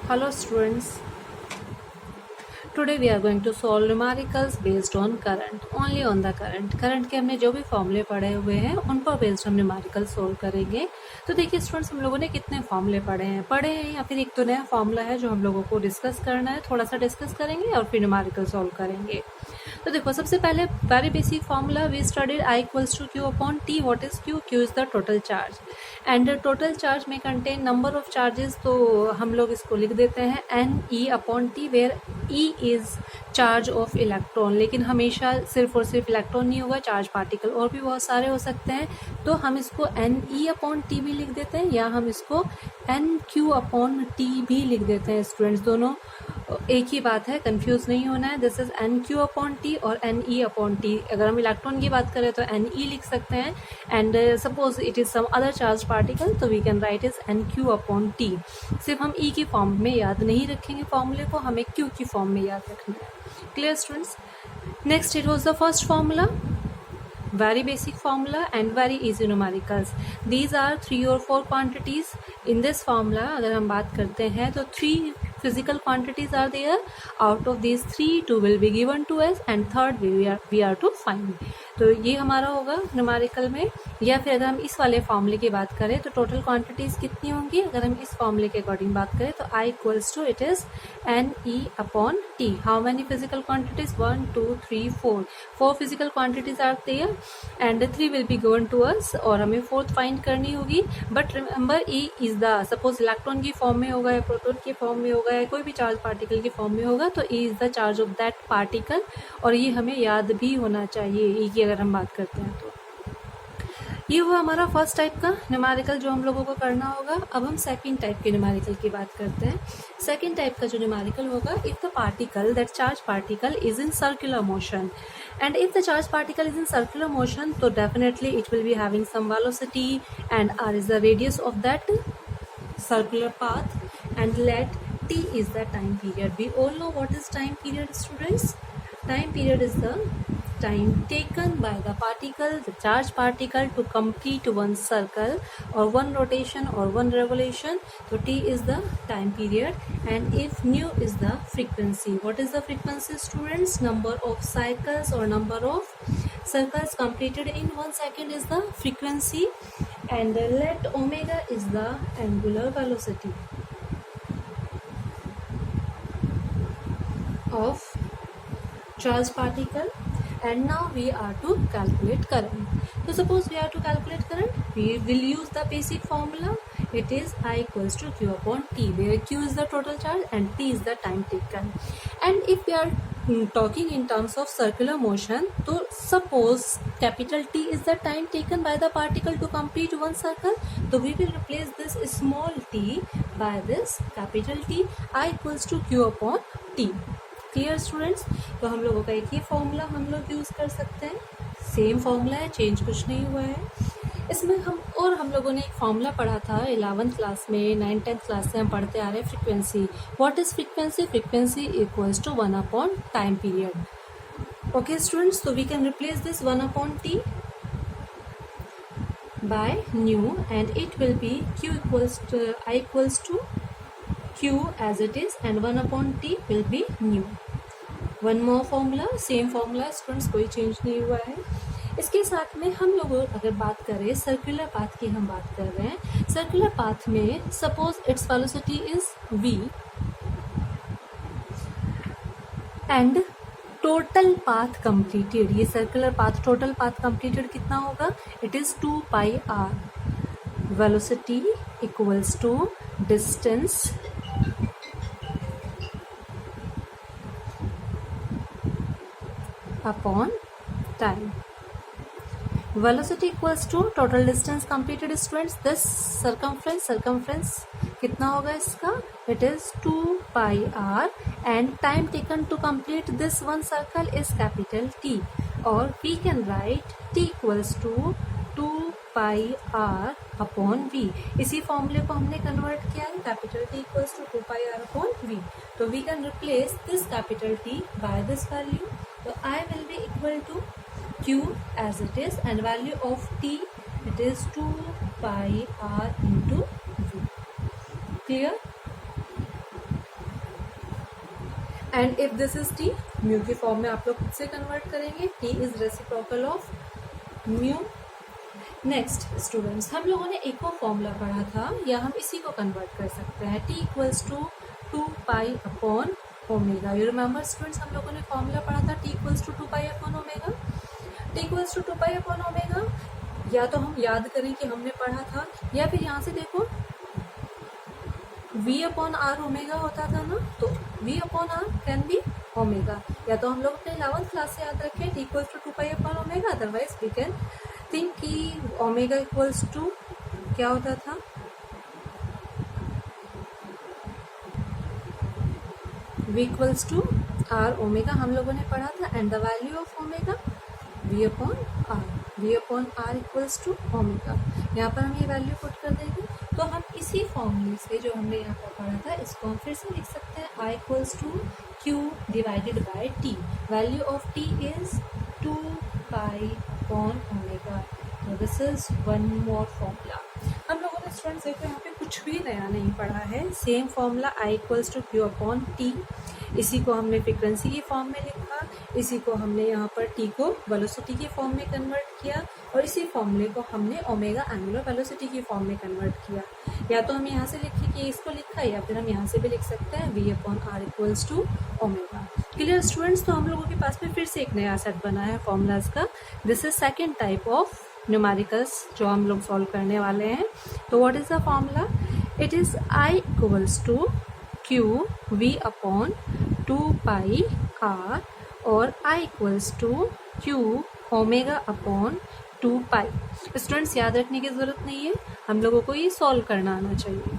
Hello students, today we are going to solve numericals based on current, only on the current. Current के हमने जो भी फॉर्मूले पढ़े हुए हैं उन पर बेस्ड हम न्यूमेरिकल सोल्व करेंगे। तो देखिए स्टूडेंट्स, हम लोगों ने कितने फॉर्मूले पढ़े हैं या फिर एक तो नया फॉर्मूला है जो हम लोगों को डिस्कस करना है, थोड़ा सा डिस्कस करेंगे और फिर न्यूमेरिकल सोल्व करेंगे। तो देखो, सबसे पहले very basic formula we studied I equals to Q upon T. What is Q? Q is the total charge and total charge में कंटेन नंबर ऑफ चार्जेस। तो हम लोग इसको लिख देते हैं N E upon T, where E is charge of electron. लेकिन हमेशा सिर्फ और सिर्फ इलेक्ट्रॉन नहीं होगा, चार्ज पार्टिकल और भी बहुत सारे हो सकते हैं। तो हम इसको एन ई अपॉन टी भी लिख देते हैं या हम इसको एन क्यू अपॉन टी भी लिख देते हैं। स्टूडेंट्स, दोनों एक ही बात है, कंफ्यूज नहीं होना है। This is N Q upon T और एन ई अपॉन टी। अगर हम इलेक्ट्रॉन की बात करें तो एन ई लिख सकते हैं and suppose it is some other charge particle तो we can write is N Q upon T. सिर्फ हम ई की फॉर्म में याद नहीं रखेंगे फॉर्मूले को, हमें क्यू की फॉर्म में याद रखना है। Clear students? Next, it was the first formula, very basic formula and very easy numericals. These are 3 or 4 quantities in this formula. अगर हम बात करते हैं तो 3 physical quantities are there. Out of these 3, 2 will be given to us and third we are to find. तो ये हमारा होगा न्यूमेरिकल में। या फिर अगर हम इस वाले फॉर्मूले की बात करें तो टोटल क्वांटिटीज कितनी होंगी? अगर हम इस फॉर्मूले के अकॉर्डिंग बात करें तो I equals to it is N E upon T. How many physical quantities? 1 2 3 4 4 physical quantities are there and 3 will be given to us और हमें फोर्थ फाइंड करनी होगी। But remember, E is the, suppose electron की form में होगा या proton की form में होगा या कोई भी चार्ज पार्टिकल की फॉर्म में होगा तो ई is the charge of that particle. और ये हमें याद भी होना चाहिए ई की अगर हम बात करते हैं तो। ये हुआ हमारा फर्स्ट टाइप का न्यूमेरिकल जो हम लोगों को करना होगा। अब हम सेकंड टाइप के न्यूमेरिकल की बात करते हैं। सेकंड टाइप का जो न्यूमेरिकल होगा, if the particle, that charge particle is in circular motion and if the charge particle is in circular motion so definitely it will be having some velocity and r is the radius of that circular path and let t is the time period. We all know what is time period, students. Time period is the time taken by the particle, the charged particle, to complete one circle or one rotation or one revolution. So t is the time period and if nu is the frequency. What is the frequency, students? Number of cycles or number of circles completed in 1 second is the frequency and let omega is the angular velocity of charged particle. And now we are to calculate current. So suppose we are to calculate current, we will use the basic formula. It is I equals to Q upon T, where Q is the total charge and T is the time taken. And if we are talking in terms of circular motion, so suppose capital T is the time taken by the particle to complete one circle, so we will replace this small t by this capital T. I equals to Q upon T. Clear students? तो हम लोगों का एक ही formula हम लोग use कर सकते हैं, सेम फॉर्मूला है, चेंज कुछ नहीं हुआ है इसमें। हम लोगों ने एक फॉर्मूला पढ़ा था 11th क्लास में, 9th 10th क्लास से हम पढ़ते आ रहे हैं frequency. What is frequency? Frequency equals to 1 upon time period. Okay students, तो we can replace this 1 upon T by nu and it will be Q equals to I equals to Q as it is and 1 upon T will be nu. One more formula, same formula students, कोई change नहीं हुआ है। इसके साथ में हम लोग अगर बात करें सर्कुलर पाथ की, हम बात कर रहे हैं सर्कुलर पाथ में, suppose its velocity is v and total path completed, ये circular path total path completed कितना होगा? It is 2 pi r. Velocity equals to distance upon time. Velocity equals to total distance completed, students. This circumference कितना होगा इसका? It is 2 pi r and time taken to complete this one circle is capital T, or we can write T equals to 2 pi r upon v. इसी फॉर्मूले को हमने convert किया है, capital T equals to 2 pi r upon v. तो we can replace this capital T by this value. So I will be equal to Q as it is and value of T, it is 2 pi r into v. Clear? And if this is T, mu की form में आप लोग खुद से convert करेंगे, T is reciprocal of mu. Next students, हम लोगों ने एक और फॉर्मूला पढ़ा था, या हम इसी को कन्वर्ट कर सकते हैं, T equals to 2 pi upon omega. You remember students, हम लोगों ने फॉर्मूला पढ़ा था T equals to 2 pi upon omega. T equals to 2 pi upon omega, या तो हम याद करें कि हमने पढ़ा था, या फिर यहाँ से देखो v अपॉन आर ओमेगा होता था ना, तो v upon R can be omega, या तो हम लोग अपने 11th क्लास से याद रखें T equals to 2 pi upon omega, otherwise we can think कि ओमेगा इक्वल्स टू क्या होता था, v equals to R omega हम लोगों ने पढ़ा था, and the value of omega v upon R, v upon R equals to omega. यहाँ पर हम ये वैल्यू पुट कर देंगे, तो हम इसी फॉर्मूले से जो हमने यहाँ पर पढ़ा था इसको हम फिर से लिख सकते हैं, I equals to Q divided by T। Value of T is 2 pi upon omega. तो this is one more formula. हम लोगों ने स्टूडेंट्स देखो यहाँ पे कुछ भी नया नहीं पढ़ा है, same formula I equals to Q अपॉन T, इसी को हमने फ्रीक्वेंसी की फॉर्म में लिखा, इसी को हमने यहाँ पर T को वेलोसिटी की फॉर्म में कन्वर्ट किया, और इसी फॉर्मूले को हमने ओमेगा एंगुलर वेलोसिटी की फॉर्म में कन्वर्ट किया। या तो हम यहाँ से लिखे कि इसको लिखा है, या फिर हम यहाँ से भी लिख सकते हैं v upon R equals to omega. Clear students, तो हम लोगों के पास में फिर से एक नया सेट बना है फॉर्मूलाज का। This is second type of numericals जो हम लोग सॉल्व करने वाले हैं। तो what is the formula? It is I equals to Q v upon 2 pi r, और I equals to Q omega upon 2 pi. Students याद रखने की ज़रूरत नहीं है, हम लोगों को ये सॉल्व करना आना चाहिए।